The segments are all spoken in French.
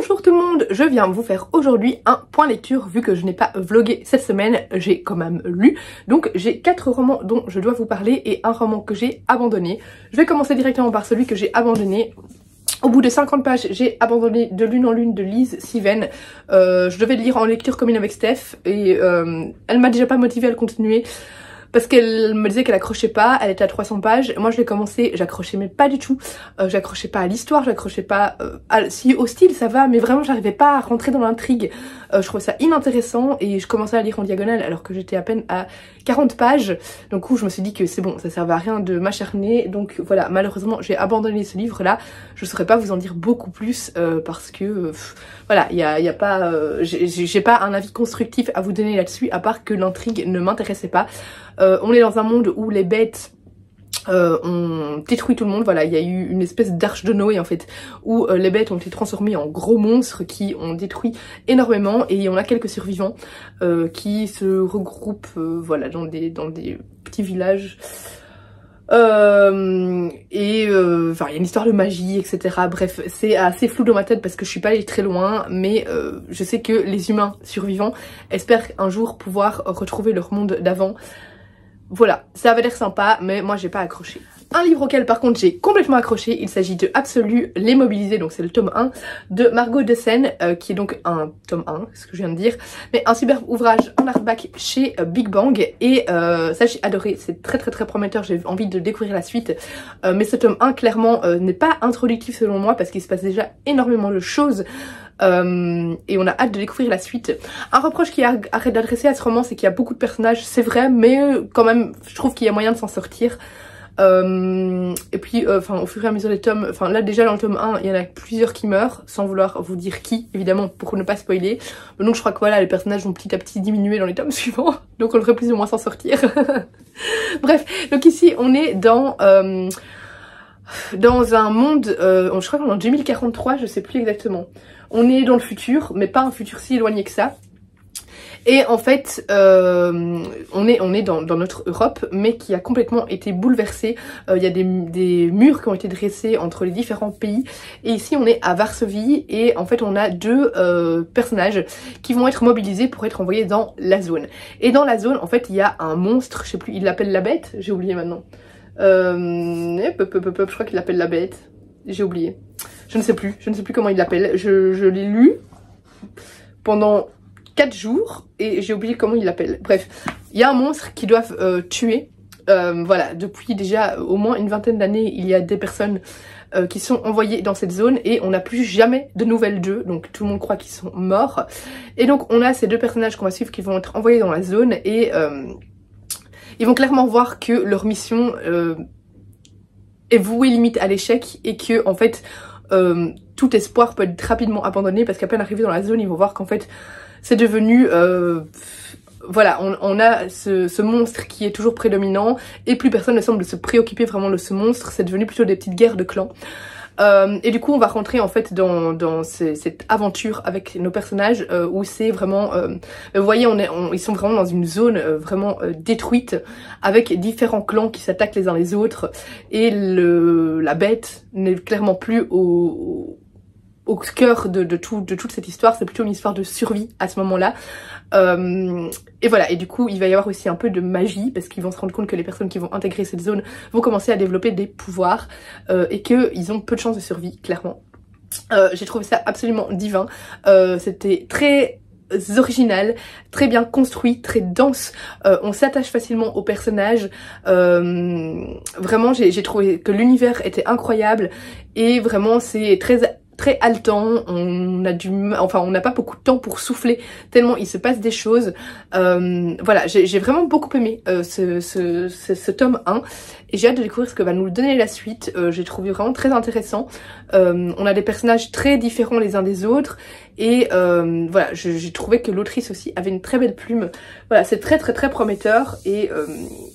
Bonjour tout le monde, je viens vous faire aujourd'hui un point lecture vu que je n'ai pas vlogué cette semaine, j'ai quand même lu. Donc j'ai 4 romans dont je dois vous parler et un roman que j'ai abandonné. Je vais commencer directement par celui que j'ai abandonné. Au bout de 50 pages, j'ai abandonné De Lune en Lune de Lise Siven. Je devais le lire en lecture commune avec Steph et elle m'a déjà pas motivée à le continuer. Parce qu'elle me disait qu'elle accrochait pas, elle était à 300 pages, moi je l'ai commencé, j'accrochais mais pas du tout, j'accrochais pas à l'histoire, j'accrochais pas, si au style ça va, mais vraiment j'arrivais pas à rentrer dans l'intrigue, je trouvais ça inintéressant et je commençais à lire en diagonale alors que j'étais à peine à 40 pages, donc je me suis dit que c'est bon, ça servait à rien de m'acharner, donc voilà, malheureusement j'ai abandonné ce livre là, je saurais pas vous en dire beaucoup plus parce que voilà, y a pas, j'ai pas un avis constructif à vous donner là-dessus à part que l'intrigue ne m'intéressait pas. On est dans un monde où les bêtes ont détruit tout le monde, voilà, il y a eu une espèce d'arche de Noé en fait, où les bêtes ont été transformées en gros monstres qui ont détruit énormément et on a quelques survivants qui se regroupent voilà, dans des petits villages. Enfin, il y a une histoire de magie, etc. Bref, c'est assez flou dans ma tête parce que je suis pas allée très loin, mais je sais que les humains survivants espèrent un jour pouvoir retrouver leur monde d'avant. Voilà, ça avait l'air sympa, mais moi j'ai pas accroché. Un livre auquel par contre j'ai complètement accroché, il s'agit de Absolu, Les Mobilisés, donc c'est le tome 1 de Margot Dessen, qui est donc un tome 1, ce que je viens de dire, mais un superbe ouvrage en hardback chez Big Bang, et ça j'ai adoré, c'est très prometteur, j'ai envie de découvrir la suite, mais ce tome 1 clairement n'est pas introductif selon moi, parce qu'il se passe déjà énormément de choses, et on a hâte de découvrir la suite. Un reproche qui arrête d'adresser à ce roman, c'est qu'il y a beaucoup de personnages, c'est vrai, mais quand même je trouve qu'il y a moyen de s'en sortir. Et puis au fur et à mesure des tomes, là déjà dans le tome 1 il y en a plusieurs qui meurent, sans vouloir vous dire qui évidemment pour ne pas spoiler, donc je crois que voilà, les personnages vont petit à petit diminuer dans les tomes suivants, donc on devrait plus ou moins s'en sortir. Bref, donc ici on est dans un monde, je crois qu'on est en 2043, je sais plus exactement. On est dans le futur, mais pas un futur si éloigné que ça. Et en fait, on est dans notre Europe, mais qui a complètement été bouleversée. Il y a des murs qui ont été dressés entre les différents pays. Et ici, on est à Varsovie. Et en fait, on a deux personnages qui vont être mobilisés pour être envoyés dans la zone. Et dans la zone, en fait, il y a un monstre, je sais plus, il l'appelle la bête. J'ai oublié maintenant. Je crois qu'il l'appelle la bête. J'ai oublié. Je ne sais plus comment il l'appelle. Je l'ai lu pendant 4 jours et j'ai oublié comment il l'appelle. Bref, il y a un monstre qu'ils doivent tuer. Voilà, depuis déjà au moins une vingtaine d'années, il y a des personnes qui sont envoyées dans cette zone et on n'a plus jamais de nouvelles d'eux. Donc tout le monde croit qu'ils sont morts. Et donc on a ces deux personnages qu'on va suivre qui vont être envoyés dans la zone et ils vont clairement voir que leur mission est vouée limite à l'échec et que en fait tout espoir peut être rapidement abandonné parce qu'à peine arrivés dans la zone, ils vont voir qu'en fait c'est devenu, voilà, on a ce monstre qui est toujours prédominant et plus personne ne semble se préoccuper vraiment de ce monstre, c'est devenu plutôt des petites guerres de clans. Et du coup on va rentrer en fait dans cette aventure avec nos personnages où c'est vraiment, vous voyez ils sont vraiment dans une zone vraiment détruite avec différents clans qui s'attaquent les uns les autres et la bête n'est clairement plus au cœur de toute cette histoire, c'est plutôt une histoire de survie à ce moment-là. Et voilà, et du coup il va y avoir aussi un peu de magie parce qu'ils vont se rendre compte que les personnes qui vont intégrer cette zone vont commencer à développer des pouvoirs et qu'ils ont peu de chances de survie, clairement. J'ai trouvé ça absolument divin, c'était très original, très bien construit, très dense, on s'attache facilement aux personnages, vraiment j'ai trouvé que l'univers était incroyable et vraiment c'est très haletant, on n'a pas beaucoup de temps pour souffler tellement il se passe des choses. Voilà, j'ai vraiment beaucoup aimé ce tome 1 et j'ai hâte de découvrir ce que va nous donner la suite. J'ai trouvé vraiment très intéressant. On a des personnages très différents les uns des autres et voilà, j'ai trouvé que l'autrice aussi avait une très belle plume. Voilà, c'est très prometteur et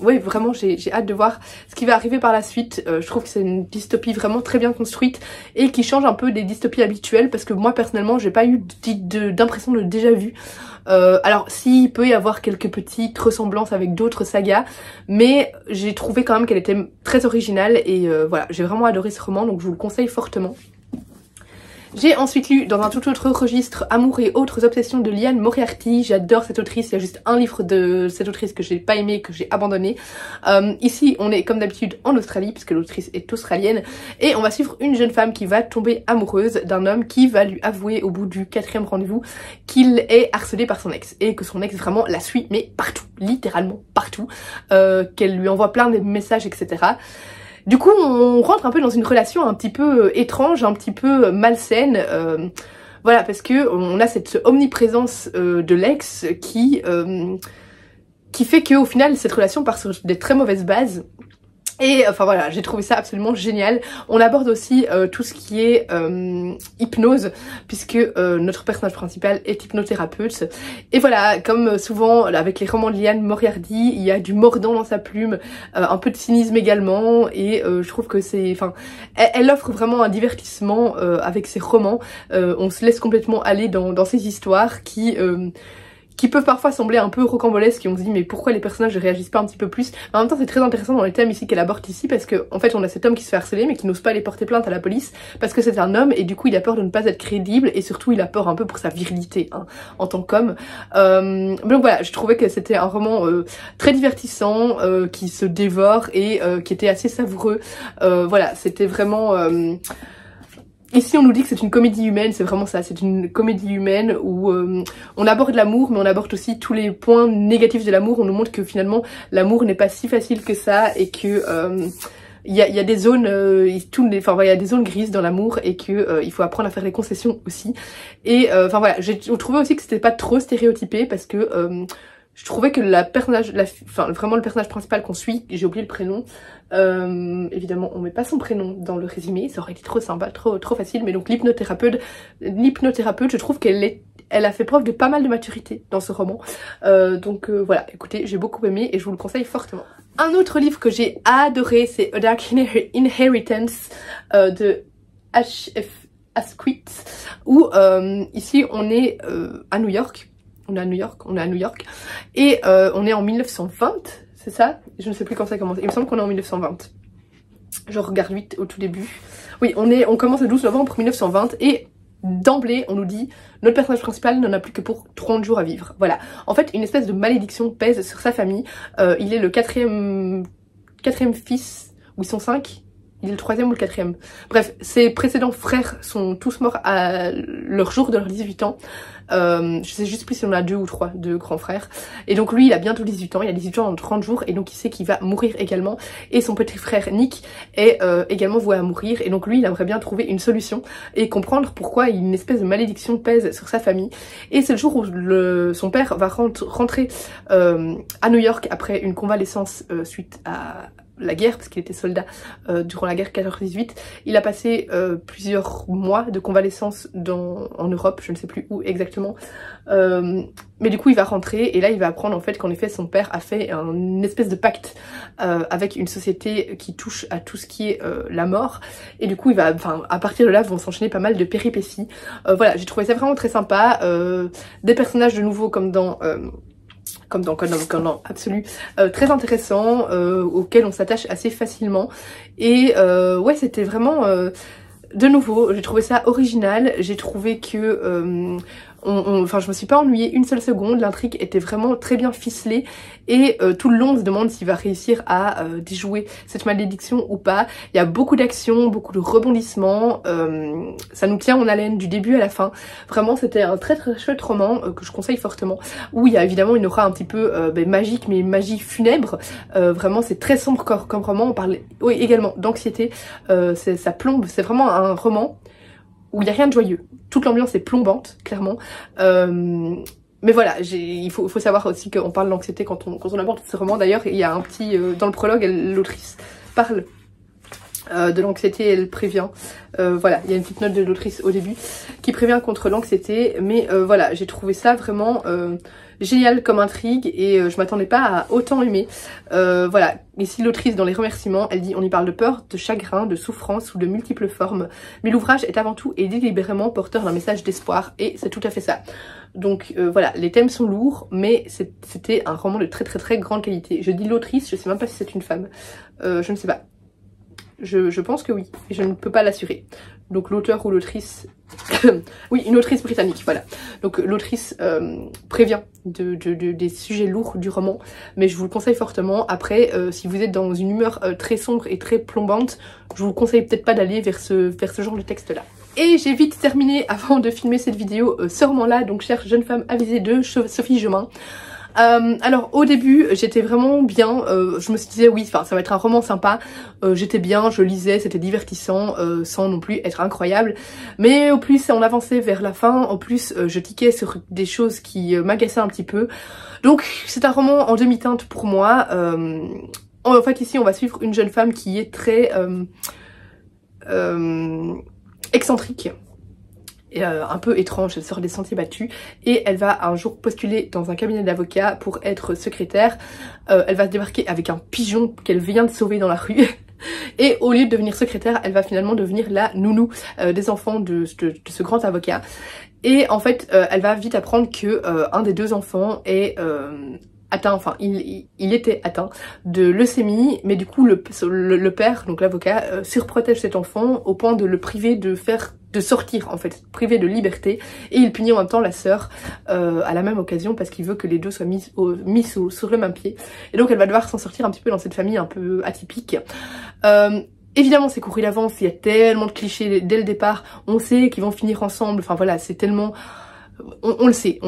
ouais, vraiment j'ai hâte de voir ce qui va arriver par la suite. Je trouve que c'est une dystopie vraiment très bien construite et qui change un peu des dystopies habituelles parce que moi personnellement j'ai pas eu d'impression de déjà vu. Alors s'il peut y avoir quelques petites ressemblances avec d'autres sagas, mais j'ai trouvé quand même qu'elle était très originale et voilà, j'ai vraiment adoré ce roman donc je vous le conseille fortement. J'ai ensuite lu dans un tout autre registre Amour et autres obsessions de Liane Moriarty. J'adore cette autrice, il y a juste un livre de cette autrice que j'ai pas aimé, que j'ai abandonné. Ici on est comme d'habitude en Australie puisque l'autrice est australienne et on va suivre une jeune femme qui va tomber amoureuse d'un homme qui va lui avouer au bout du 4e rendez-vous qu'il est harcelé par son ex et que son ex vraiment la suit mais partout, littéralement partout, qu'elle lui envoie plein de messages etc. Du coup, on rentre un peu dans une relation un petit peu étrange, un petit peu malsaine, voilà, parce que on a cette omniprésence de l'ex qui fait qu'au final, cette relation part sur des très mauvaises bases. Et enfin voilà, j'ai trouvé ça absolument génial. On aborde aussi tout ce qui est hypnose, puisque notre personnage principal est hypnothérapeute. Et voilà, comme souvent avec les romans de Liane Moriarty, il y a du mordant dans sa plume, un peu de cynisme également, et je trouve que c'est, enfin, elle offre vraiment un divertissement avec ses romans. On se laisse complètement aller dans ces histoires qui peuvent parfois sembler un peu rocambolesques et on se dit mais pourquoi les personnages ne réagissent pas un petit peu plus. Mais en même temps c'est très intéressant dans les thèmes ici qu'elle aborde ici parce que en fait on a cet homme qui se fait harceler mais qui n'ose pas aller porter plainte à la police parce que c'est un homme et du coup il a peur de ne pas être crédible et surtout il a peur un peu pour sa virilité hein, en tant qu'homme. Donc voilà, je trouvais que c'était un roman très divertissant, qui se dévore et qui était assez savoureux. Voilà, c'était vraiment... Ici on nous dit que c'est une comédie humaine, c'est vraiment ça, c'est une comédie humaine où on aborde l'amour mais on aborde aussi tous les points négatifs de l'amour, on nous montre que finalement l'amour n'est pas si facile que ça et que il y a des zones, enfin il y a des zones grises dans l'amour et que il faut apprendre à faire les concessions aussi. Et enfin voilà, j'ai trouvé aussi que c'était pas trop stéréotypé parce que je trouvais que vraiment le personnage principal qu'on suit, j'ai oublié le prénom, évidemment on met pas son prénom dans le résumé, ça aurait été trop sympa, trop facile, mais donc l'hypnothérapeute, je trouve elle a fait preuve de pas mal de maturité dans ce roman, donc voilà, écoutez, j'ai beaucoup aimé et je vous le conseille fortement. Un autre livre que j'ai adoré, c'est A Dark Inheritance de H.F. Asquith, où ici on est à New York. On est à New York, et on est en 1920, c'est ça? Je ne sais plus quand ça commence, il me semble qu'on est en 1920. Je regarde vite au tout début. Oui, on commence le 12 novembre 1920, et d'emblée, on nous dit, notre personnage principal n'en a plus que pour 30 jours à vivre. Voilà, en fait, une espèce de malédiction pèse sur sa famille. Il est le quatrième fils, ou ils sont 5. Il est le 3e ou le 4e. Bref, ses précédents frères sont tous morts à leur jour de leurs 18 ans. Je sais juste plus si on a 2 ou 3 de grands frères. Et donc lui, il a bientôt 18 ans. Il a 18 ans dans 30 jours. Et donc il sait qu'il va mourir également. Et son petit frère Nick est également voué à mourir. Et donc lui, il aimerait bien trouver une solution et comprendre pourquoi une espèce de malédiction pèse sur sa famille. Et c'est le jour où son père va rentrer à New York après une convalescence suite à la guerre, parce qu'il était soldat durant la guerre 14-18. Il a passé plusieurs mois de convalescence en Europe, je ne sais plus où exactement. Mais du coup il va rentrer et là il va apprendre en fait qu'en effet son père a fait une espèce de pacte avec une société qui touche à tout ce qui est la mort. Et du coup il va, à partir de là vont s'enchaîner pas mal de péripéties. Voilà, j'ai trouvé ça vraiment très sympa. Des personnages de nouveau comme dans Absolu, très intéressant, auquel on s'attache assez facilement. Et ouais, c'était vraiment de nouveau, j'ai trouvé ça original, j'ai trouvé que enfin je me suis pas ennuyée une seule seconde, l'intrigue était vraiment très bien ficelée et tout le long on se demande s'il va réussir à déjouer cette malédiction ou pas. Il y a beaucoup d'action, beaucoup de rebondissements, ça nous tient en haleine du début à la fin. Vraiment c'était un très chouette roman que je conseille fortement, où il y a évidemment une aura un petit peu magique, mais magie funèbre. Vraiment c'est très sombre comme roman, on parle également d'anxiété, ça plombe, c'est vraiment un roman où il n'y a rien de joyeux. Toute l'ambiance est plombante, clairement. Mais voilà, il faut savoir aussi qu'on parle d'anxiété quand on aborde ce roman. D'ailleurs, il y a un petit... dans le prologue, l'autrice parle de l'anxiété, elle prévient. Voilà, il y a une petite note de l'autrice au début qui prévient contre l'anxiété. Mais voilà, j'ai trouvé ça vraiment génial comme intrigue et je m'attendais pas à autant aimer. Voilà, ici l'autrice dans les remerciements, elle dit: on y parle de peur, de chagrin, de souffrance sous de multiples formes. Mais l'ouvrage est avant tout et délibérément porteur d'un message d'espoir, et c'est tout à fait ça. Donc voilà, les thèmes sont lourds, mais c'était un roman de très grande qualité. Je dis l'autrice, je sais même pas si c'est une femme, je ne sais pas. Je pense que oui, et je ne peux pas l'assurer. Donc l'auteur ou l'autrice... oui, une autrice britannique, voilà. Donc l'autrice prévient des sujets lourds du roman, mais je vous le conseille fortement. Après, si vous êtes dans une humeur très sombre et très plombante, je vous conseille peut-être pas d'aller vers ce genre de texte-là. Et j'ai vite terminé avant de filmer cette vidéo ce roman-là, donc Chère jeune femme avisée de Sophie Jomain. Alors au début j'étais vraiment bien, je me disais oui, enfin ça va être un roman sympa, j'étais bien, je lisais, c'était divertissant sans non plus être incroyable, mais au plus on avançait vers la fin, au plus je tiquais sur des choses qui m'agaçaient un petit peu, donc c'est un roman en demi-teinte pour moi. En fait ici on va suivre une jeune femme qui est très excentrique, un peu étrange, elle sort des sentiers battus et elle va un jour postuler dans un cabinet d'avocats pour être secrétaire. Elle va se débarquer avec un pigeon qu'elle vient de sauver dans la rue et au lieu de devenir secrétaire, elle va finalement devenir la nounou des enfants de ce grand avocat. Et en fait, elle va vite apprendre que un des deux enfants est atteint, enfin il était atteint de leucémie, mais du coup le père, donc l'avocat, surprotège cet enfant au point de le priver de sortir en fait, privé de liberté, et il punit en même temps la sœur à la même occasion parce qu'il veut que les deux soient mis sur le même pied. Et donc elle va devoir s'en sortir un petit peu dans cette famille un peu atypique. Évidemment c'est couru d'avance, il y a tellement de clichés dès le départ, on sait qu'ils vont finir ensemble, enfin voilà, c'est tellement... On le sait,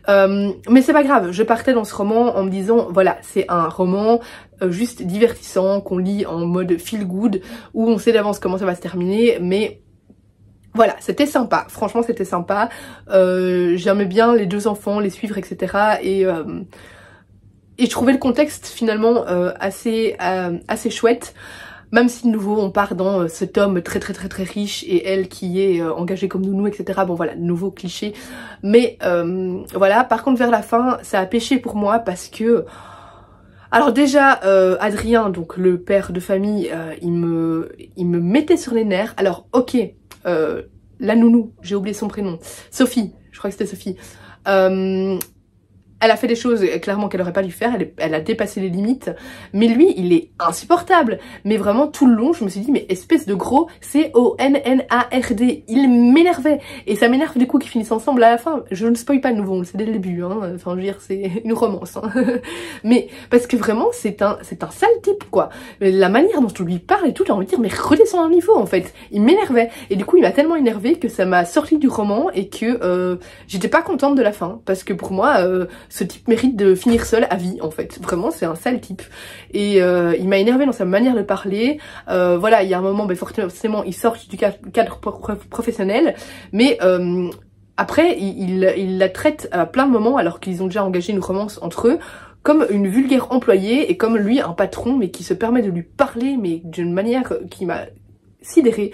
mais c'est pas grave, je partais dans ce roman en me disant, voilà, c'est un roman juste divertissant, qu'on lit en mode feel good, où on sait d'avance comment ça va se terminer, mais voilà, c'était sympa, franchement c'était sympa, j'aimais bien les deux enfants, les suivre, etc. Et je trouvais le contexte finalement assez chouette. Même si de nouveau on part dans cet homme très riche et elle qui est engagée comme nounou, etc. Bon voilà, nouveau cliché. Mais voilà, par contre vers la fin ça a pêché pour moi parce que... Alors déjà Adrien, donc le père de famille, il me mettait sur les nerfs. Alors ok, la nounou, j'ai oublié son prénom, Sophie, je crois que c'était Sophie. Elle a fait des choses clairement qu'elle aurait pas dû faire, elle a dépassé les limites, mais lui il est insupportable, mais vraiment tout le long je me suis dit mais espèce de gros C-O-N-N-A-R-D, il m'énervait, et ça m'énerve du coup qu'ils finissent ensemble à la fin. Je ne spoil pas de nouveau, on le sait dès le début, hein. Enfin je veux dire c'est une romance, hein. Mais parce que vraiment c'est un sale type quoi, la manière dont on lui parle et tout, j'ai envie de dire mais redescends un niveau en fait, il m'énervait, et du coup il m'a tellement énervé que ça m'a sorti du roman et que j'étais pas contente de la fin, parce que pour moi ce type mérite de finir seul à vie en fait, vraiment c'est un sale type, et il m'a énervé dans sa manière de parler. Voilà, il y a un moment, ben, forcément il sort du cadre professionnel, mais après il la traite à plein de moments, alors qu'ils ont déjà engagé une romance entre eux, comme une vulgaire employée, et comme lui un patron, mais qui se permet de lui parler mais d'une manière qui m'a sidérée.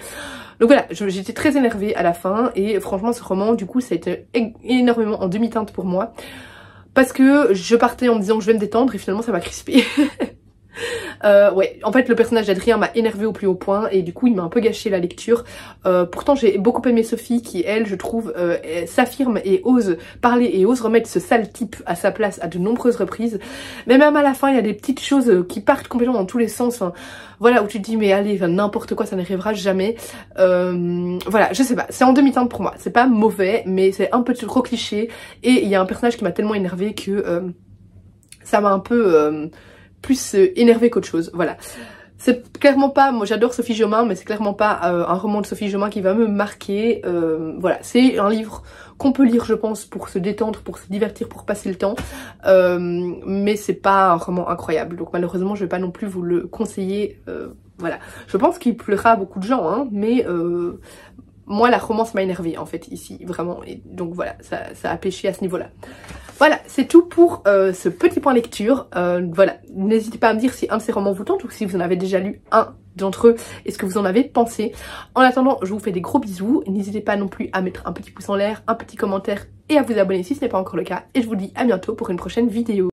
Donc voilà, j'étais très énervée à la fin, et franchement ce roman du coup ça a été énormément en demi-teinte pour moi, parce que je partais en me disant que je vais me détendre et finalement ça m'a crispé. Ouais, en fait le personnage d'Adrien m'a énervé au plus haut point et du coup il m'a un peu gâché la lecture. Pourtant j'ai beaucoup aimé Sophie qui elle je trouve s'affirme et ose parler et ose remettre ce sale type à sa place à de nombreuses reprises. Mais même à la fin il y a des petites choses qui partent complètement dans tous les sens. Enfin, voilà, où tu te dis mais allez, n'importe quoi, ça n'arrivera jamais. Voilà, je sais pas, c'est en demi-teinte pour moi. C'est pas mauvais mais c'est un peu trop cliché, et il y a un personnage qui m'a tellement énervé que ça m'a un peu... plus énervé qu'autre chose, voilà. C'est clairement pas, moi j'adore Sophie Jomain, mais c'est clairement pas un roman de Sophie Jomain qui va me marquer. Voilà, c'est un livre qu'on peut lire je pense pour se détendre, pour se divertir, pour passer le temps, mais c'est pas un roman incroyable, donc malheureusement je vais pas non plus vous le conseiller. Voilà, je pense qu'il plaira à beaucoup de gens, hein, mais moi la romance m'a énervée en fait ici, vraiment, et donc voilà, ça a pêché à ce niveau là. Voilà, c'est tout pour ce petit point lecture. Voilà, n'hésitez pas à me dire si un de ces romans vous tente ou si vous en avez déjà lu un d'entre eux et ce que vous en avez pensé. En attendant, je vous fais des gros bisous. N'hésitez pas non plus à mettre un petit pouce en l'air, un petit commentaire et à vous abonner si ce n'est pas encore le cas. Et je vous dis à bientôt pour une prochaine vidéo.